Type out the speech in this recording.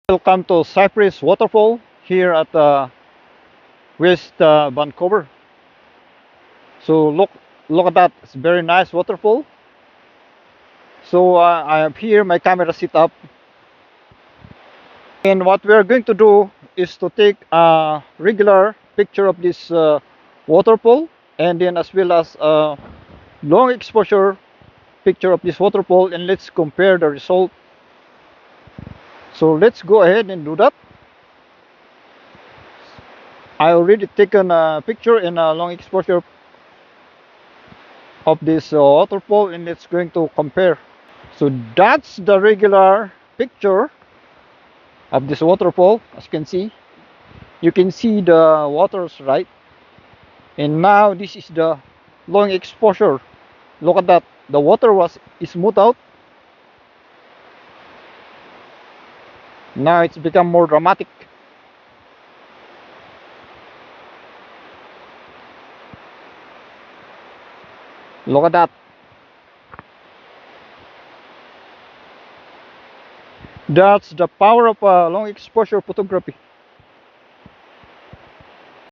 Welcome to Cypress Waterfall here at West Vancouver. So look at that, it's a very nice waterfall. So I have here my camera set up, and what we are going to do is to take a regular picture of this waterfall, and then as well as a long exposure picture of this waterfall, and let's compare the result. So let's go ahead and do that. I already taken a picture in a long exposure of this waterfall, and it's going to compare. So that's the regular picture of this waterfall. As you can see the waters, right? And now this is the long exposure. Look at that, the water was smoothed out. Now it's become more dramatic. Look at that. That's the power of long exposure photography.